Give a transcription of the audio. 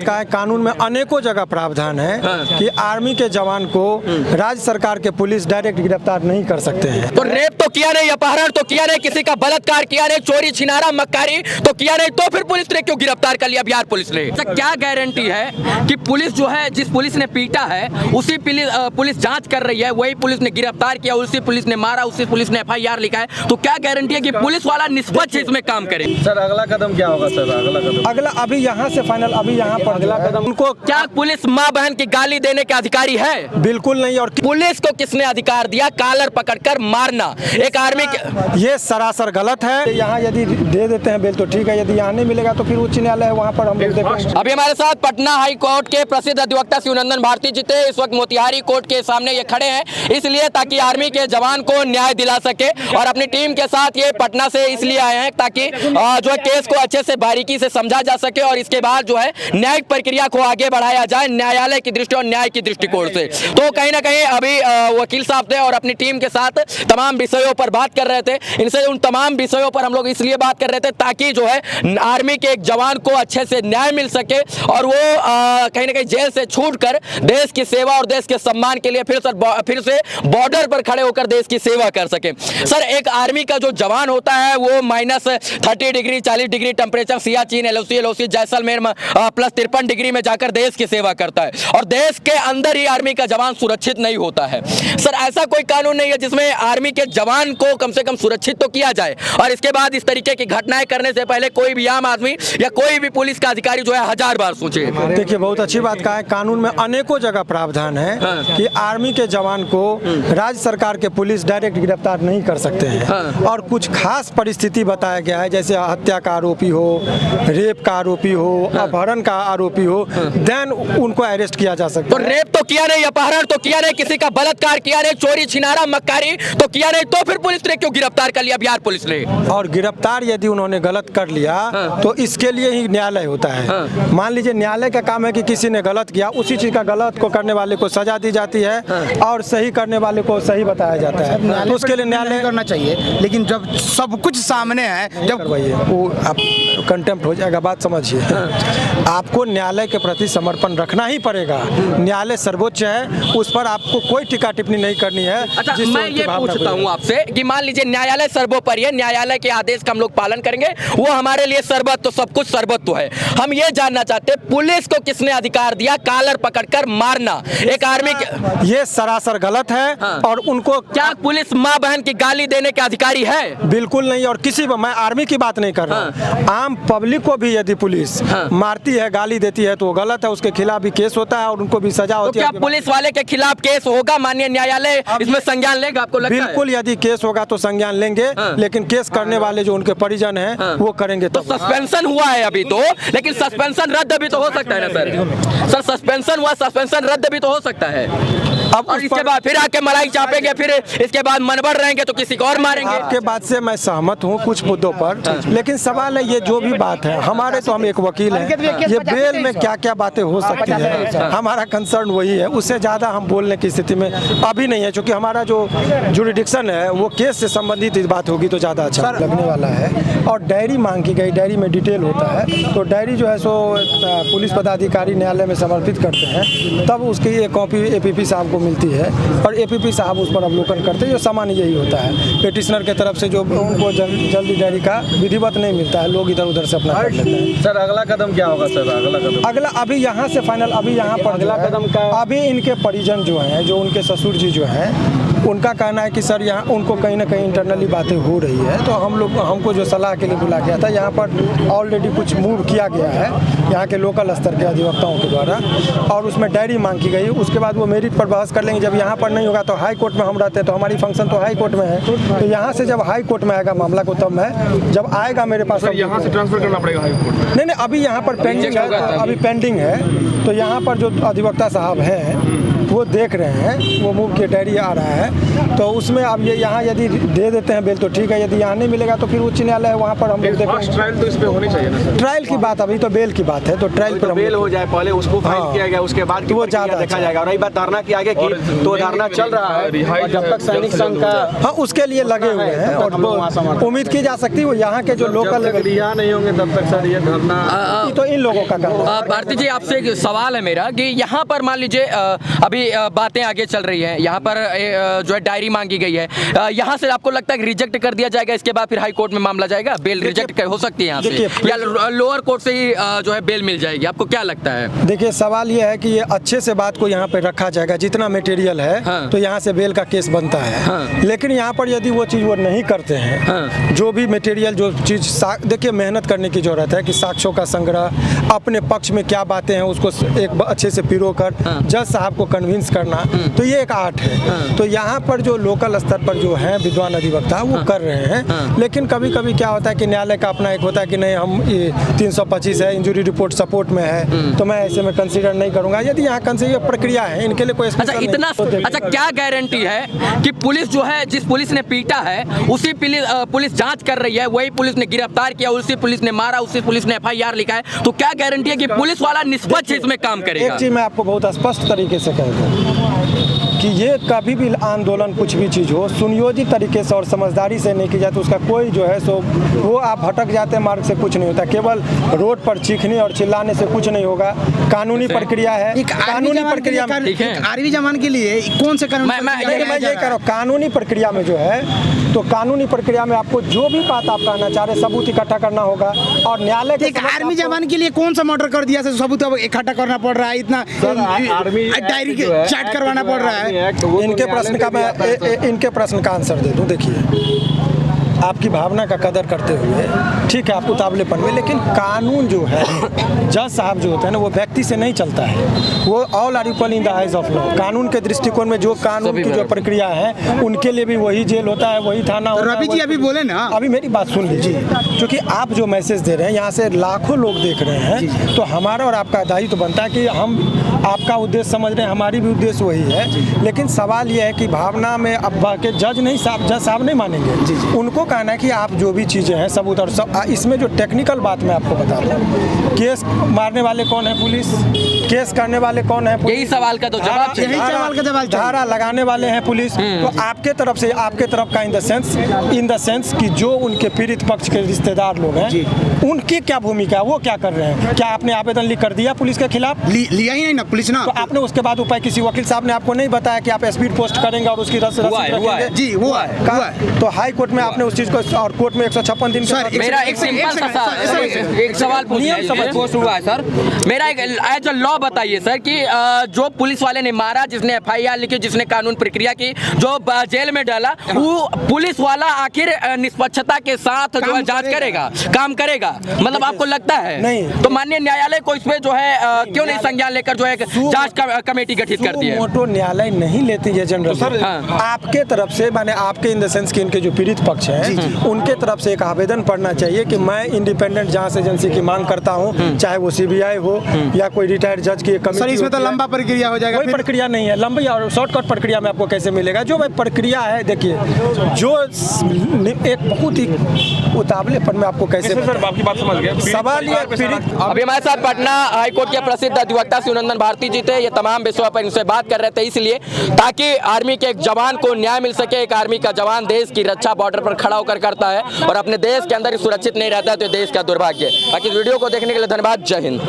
बात का है, कानून में अनेकों जगह प्रावधान है कि आर्मी के जवान को राज्य सरकार के पुलिस डायरेक्ट गिरफ्तार नहीं कर सकते हैं। तो रेप तो किया नहीं, अपहरण तो किया नहीं, किसी का बलात्कार किया नहीं, चोरी छिनारा मक्कारी तो किया नहीं, तो फिर पुलिस ने क्यों गिरफ्तार कर लिया बिहार पुलिस ने? तो क्या गारंटी है कि पुलिस जो है, जिस पुलिस ने पीटा है उसी पुलिस जांच कर रही है, वही पुलिस ने गिरफ्तार किया, उसी पुलिस ने मारा, उसी पुलिस ने FIR लिखा है, तो क्या गारंटी है कि पुलिस वाला निष्पक्ष इसमें काम करे? सर अगला कदम क्या होगा सर? अगला अभी यहाँ से फाइनल, अभी यहाँ पर अगला कदम उनको क्या पुलिस माँ बहन की गाली देने के अधिकारी है? बिल्कुल नहीं। और पुलिस को किसने अधिकार दिया कॉलर पकड़कर मारना एक आर्मी के? ये सरासर गलत है। यहाँ यदि दे देते हैं बेल तो ठीक है, यदि यहाँ नहीं मिलेगा तो फिर उच्च न्यायालय है, वहाँ पर हम लोग देखेंगे। अभी हमारे साथ पटना हाई कोर्ट के प्रसिद्ध अधिवक्ता शिवनंदन भारती जी थे, इस वक्त मोतिहारी कोर्ट के सामने ये खड़े हैं, इसलिए ताकि आर्मी के जवान को न्याय दिला सके, और अपनी टीम के साथ ये पटना से इसलिए आए हैं ताकि जो है केस को अच्छे से बारीकी से समझा जा सके और इसके बाद जो है न्यायिक प्रक्रिया को आगे बढ़ाया जाए न्यायालय की दृष्टि और न्याय की दृष्टिकोण से। तो कहीं ना कहीं अभी वकील साहब थे और अपनी टीम के साथ तमाम विषयों पर बात कर रहे थे। इनसे उन तमाम विषयों पर हम लोग इसलिए बात कर रहे थे ताकि जो है आर्मी के एक जवान को अच्छे से न्याय मिल सके और वो कहीं ना कहीं जेल से छूटकर देश की सेवा और देश के सम्मान के लिए फिर से बॉर्डर पर खड़े होकर देश की सेवा कर सके। सर, एक आर्मी का जो जवान होता है वो -30 degree 40 degree temperature Siachen LOC Jaisalmer में +53 डिग्री में जाकर देश की सेवा करता है, और देश के अंदर ही आर्मी का जवान सुरक्षित नहीं होता है। सर, ऐसा कोई कानून नहीं है जिसमें आर्मी के जवान को कम से कम सुरक्षित तो किया जाए, और इसके बाद इस तरीके की घटनाएं करने से पहले कोई भी आम आदमी या कोई भी पुलिस का अधिकारी जो है 1000 बार सोचे। देखिए, बहुत अच्छी बात कहा है, कानून में अनेकों जगह प्रावधान है कि आर्मी के जवान को राज्य सरकार के पुलिस डायरेक्ट गिरफ्तार नहीं कर सकते हैं, और कुछ खास परिस्थिति बताया गया है, जैसे हत्या का आरोपी हो, रेप का आरोपी हो, अपहरण का आरोपी हो, देन उनको अरेस्ट किया जा सकता है। तो रेप तो किया नहीं, अपहरण तो किया नहीं, किसी का बलात्कार किया नहीं, चोरी छिनारा मक्कारी तो किया नहीं, तो फिर पुलिस ने क्यों गिरफ्तार कर लिया बिहार पुलिस ने? और गिरफ्तार यदि उन्होंने गलत कर लिया तो इसके लिए ही न्यायालय होता है। मान लीजिए न्यायालय का काम है कि किसी ने गलत किया, उसी चीज का गलत को करने वाले को सजा दी जाती है और सही करने वाले को सही बताया जाता है, तो उसके लिए न्यायालय करना चाहिए। लेकिन जब सब कुछ सामने है, जब वो आप कंटेम्प्ट हो जाएगा। बात समझिए, आपको न्यायालय के प्रति समर्पण रखना ही पड़ेगा। न्यायालय सर्वोच्च है, उस पर आपको कोई टीका टिप्पणी नहीं करनी है। अच्छा, मैं ये पूछता हूँ आपसे कि मान लीजिए न्यायालय सर्वोपरि है, न्यायालय के आदेश का हम लोग पालन करेंगे, वो हमारे लिए सर्वोच्च, तो सब कुछ सर्वोच्च तो है। हम ये जानना चाहते हैं पुलिस को किसने अधिकार दिया कॉलर पकड़कर मारना एक आर्मी के? ये सरासर गलत है। और उनको क्या पुलिस माँ बहन की गाली देने के अधिकारी है? बिल्कुल नहीं। और किसी को, मैं आर्मी की बात नहीं कर रहा, आम पब्लिक को भी यदि पुलिस मारती है, गाली देती है तो वो गलत है, उसके खिलाफ भी केस होता है और उनको भी सजा होती है। क्या पुलिस वाले के खिलाफ केस होगा? माननीय न्यायालय इसमें संज्ञान लेगा? आपको लगता है? बिल्कुल, यदि केस होगा तो संज्ञान लेंगे, लेकिन केस करने वाले जो उनके परिजन हैं वो करेंगे। तो सस्पेंशन हुआ है अभी तो, लेकिन सस्पेंशन रद्द भी तो हो सकता है ना सर? सस्पेंशन हुआ, सस्पेंशन रद्द भी तो हो सकता है। अब और इसके बाद फिर आके मलाई चापेंगे, फिर इसके बाद मनबर रहेंगे तो किसी को और मारेंगे। आपके बात से मैं सहमत हूँ कुछ मुद्दों पर, लेकिन सवाल है ये जो भी बात है, हमारे तो हम एक वकील हैं, ये बेल में क्या क्या बातें हो सकती है, हमारा कंसर्न वही है। उससे ज्यादा हम बोलने की स्थिति में अभी नहीं है, क्योंकि हमारा जो जुरिडिक्शन है वो केस से संबंधित बात होगी तो ज्यादा अच्छा लगने वाला है। और डायरी मांग की गई, डायरी में डिटेल होता है, तो डायरी जो है सो पुलिस पदाधिकारी न्यायालय में समर्पित करते हैं, तब उसकी एक कॉपी APP साहब को मिलती है और APP साहब उस पर अवलोकन करते हैं। जो सामान्य यही होता है, पेटिशनर के तरफ से जो उनको जल्दी डायरी का विधिवत नहीं मिलता है, लोग इधर उधर से अपना कर लेते हैं। सर अगला कदम क्या होगा सर? अगला अभी यहाँ से फाइनल, अभी यहाँ पर अगला कदम का अभी इनके परिजन जो हैं, जो उनके ससुर जी जो हैं, उनका कहना है कि सर यहाँ उनको कहीं ना कहीं इंटरनली बातें हो रही है, तो हमको जो सलाह के लिए बुला गया था, यहाँ पर ऑलरेडी कुछ मूव किया गया है यहाँ के लोकल स्तर के अधिवक्ताओं के द्वारा, और उसमें डायरी मांग की गई। उसके बाद वो मेरिट पर बहस कर लेंगे। जब यहाँ पर नहीं होगा तो हाई कोर्ट में हम रहते हैं, तो हमारी फंक्शन तो हाई कोर्ट में है, तो यहाँ से जब हाई कोर्ट में आएगा मामला को, तब मैं जब आएगा मेरे पास यहाँ से ट्रांसफर करना पड़ेगा हाई कोर्ट में? नहीं, अभी यहाँ पर पेंडिंग है, तो अभी पेंडिंग है, तो यहाँ पर जो अधिवक्ता साहब हैं वो देख रहे हैं, वो मूव की डायरी आ रहा है, तो उसमें अब ये यहाँ यदि दे देते हैं बेल तो ठीक है, यदि यहाँ नहीं मिलेगा तो फिर उच्च न्यायालय है, वहाँ पर हम लोग देखेंगे। ट्रायल तो इस पे होनी चाहिए ना सर। ट्रायल की बात, अभी तो बेल की बात है, तो ट्रायल पर बेल हो जाए, पहले उसको फाइल किया गया, उसके बाद तो वो ज़्यादा देखा जाएगा। और रही बात धरना की आगे की, तो धरना चल रहा है और जब तक सैनिक संघ का हाँ उसके लिए लगे हुए हैं और उम्मीद की जा सकती है वो यहाँ के जो लोकल रिहा नहीं होंगे तब तक सर ये धरना तो इन लोगों का काम है। भारती जी, आपसे एक सवाल है मेरा कि यहाँ पर मान लीजिए अभी बातें आगे चल रही हैं, यहाँ पर जो है डायरी मांगी गई है, यहाँ से आपको लगता है कि रिजेक्ट कर दिया जाएगा, इसके बाद फिर हाई कोर्ट में मामला जाएगा, बेल रिजेक्ट हो सकती है यहाँ से, या लोअर कोर्ट से ही जो है बेल मिल जाएगी, आपको क्या लगता है? देखिए सवाल ये है कि ये अच्छे से बात को यहाँ पे रखा जाएगा, जितना मटेरियल है हाँ। तो यहाँ से बेल का केस बनता है हाँ। लेकिन यहाँ पर यदि वो चीज़ वो नहीं करते हैं हाँ। जो भी मटेरियल जो चीज़ देखिए मेहनत करने की ज़रूरत है कि साक्ष्यों का संग्रह, अपने पक्ष में क्या बातें हैं उसको एक अच्छे से पिरो कर जज साहब को कन्विंस करना, तो ये एक आर्ट है। तो यहाँ पर जो लोकल स्तर पर जो है विद्वान अधिवक्ता वो कर रहे हैं, लेकिन कभी कभी क्या होता है कि न्यायालय का अपना एक होता है कि नहीं हम 325 है, इंजुरी रिपोर्ट सपोर्ट में है, तो मैं ऐसे में कंसीडर नहीं करूँगा। यदि यहाँ कंसीडर प्रक्रिया है, इनके लिए कोई अच्छा इतना अच्छा क्या गारंटी है कि पुलिस जो है, जिस पुलिस ने पीटा है उसी पुलिस जांच कर रही है, वही पुलिस ने गिरफ्तार किया, उसी पुलिस ने मारा, उसी पुलिस ने FIR लिखा है, तो क्या गारंटी है कि पुलिस वाला निष्पक्ष इसमें काम करेगा? एक चीज़ मैं आपको बहुत स्पष्ट तरीके से कह दूँ कि ये कभी भी आंदोलन कुछ भी चीज़ हो सुनियोजित तरीके से और समझदारी से नहीं की जाए तो उसका कोई जो है सो वो आप भटक जाते हैं मार्ग से कुछ नहीं होता, केवल रोड पर चीखने और चिल्लाने से कुछ नहीं होगा। कानूनी प्रक्रिया है, कानूनी प्रक्रिया में आर्मी जवान के लिए कौन से कानून? मैं ये कह रहा हूँ कानूनी प्रक्रिया में जो है तो कानूनी प्रक्रिया में आपको जो भी बात आप कहना चाह रहे सबूत इकट्ठा करना होगा और न्यायालय के आर्मी जवान के लिए कौन सा मर्डर कर दिया, सबूत इकट्ठा करना पड़ रहा है, इतना डायरी चैट करवाना पड़ रहा है। इनके प्रश्न का आंसर दे दूं। देखिए आपकी भावना का कदर करते हुए ठीक है आप उतावलेपन में, लेकिन कानून जो है जज साहब जो होते हैं ना वो व्यक्ति से नहीं चलता है, वो all are equal in the eyes of law. कानून के दृष्टिकोण में जो कानून की जो प्रक्रिया है उनके लिए भी वही जेल होता है, वही थाना होता है। रवि जी अभी बोले ना, अभी मेरी बात सुन लीजिए, क्योंकि आप जो मैसेज दे रहे हैं यहाँ से लाखों लोग देख रहे हैं, तो हमारा और आपका दायित्व बनता है कि हम आपका उद्देश्य समझ रहे हैं, हमारी भी उद्देश्य वही है। लेकिन सवाल यह है कि भावना में अब के जज साहब नहीं मानेंगे, उनको कहना है कि आप जो भी चीज़ें हैं सबूत और सब। इसमें जो टेक्निकल बात मैं आपको बता दूं, केस मारने वाले कौन है पुलिस, केस करने वाले कौन है पुलिस, यही सवाल का तो जवाब, यही सवाल का जवाब, धारा लगाने वाले हैं पुलिस। तो आपके तरफ से आपके तरफ का इन द सेंस कि जो उनके पीड़ित पक्ष के रिश्तेदार लोग हैं उनकी क्या भूमिका है, वो क्या कर रहे हैं? क्या आपने आवेदन लिख कर दिया पुलिस के खिलाफ? लिया ही नहीं ना पुलिस ना। तो आपने उसके बाद उपाय किसी वकील साहब ने आपको नहीं बताया कि आप स्पीड पोस्ट करेंगे और उसकी रसीद रखेंगे? जी हुआ है। तो हाई कोर्ट में आपने उस चीज को और कोर्ट में 156 दिन मेरा एक सिंपल सा एक सवाल पोस्ट हुआ है सर, मेरा एक एज अ लॉ बताइए सर कि जो पुलिस वाले ने मारा, जिसने FIR लिखी, जिसने कानून प्रक्रिया की, जो जेल में डाला, वो पुलिस वाला आखिर निष्पक्षता के साथ जो है जांच करेगा, काम करेगा? मतलब आपको लगता है नहीं, तो माननीय न्यायालय को इसमें जो है क्यों नहीं संज्ञान लेकर जो है जांच कमेटी गठित करती है? मोटो न्यायालय नहीं लेती है जनरल। आपके तरफ से माने आपके इन द सेंस के इनके जो पीड़ित पक्ष हैं उनके तरफ से एक आवेदन पढ़ना चाहिए कि मैं इंडिपेंडेंट जांच एजेंसी की मांग करता हूं, चाहे वो CBI हो या कोई रिटायर्ड जज की कमेटी। सर इसमें तो लंबा प्रक्रिया हो जाएगा। कोई प्रक्रिया नहीं है, लंबी और शॉर्टकट प्रक्रिया में आपको कैसे मिलेगा? जो प्रक्रिया है देखिए, जो एक बहुत ही उतावलेपन में आपको कैसे आपकी बात समझ गया। सवाल ये पीड़ित। अभी हमारे साथ पटना हाईकोर्ट के प्रसिद्ध अधिवक्ता शिवनंदन भारती जी थे, ये तमाम विषयों पर इनसे बात कर रहे थे, इसलिए ताकि आर्मी के एक जवान को न्याय मिल सके। एक आर्मी का जवान देश की रक्षा बॉर्डर पर खड़ा होकर करता है और अपने देश के अंदर सुरक्षित नहीं रहता है तो देश का दुर्भाग्य। बाकी इस वीडियो को देखने के लिए धन्यवाद। जय हिंद।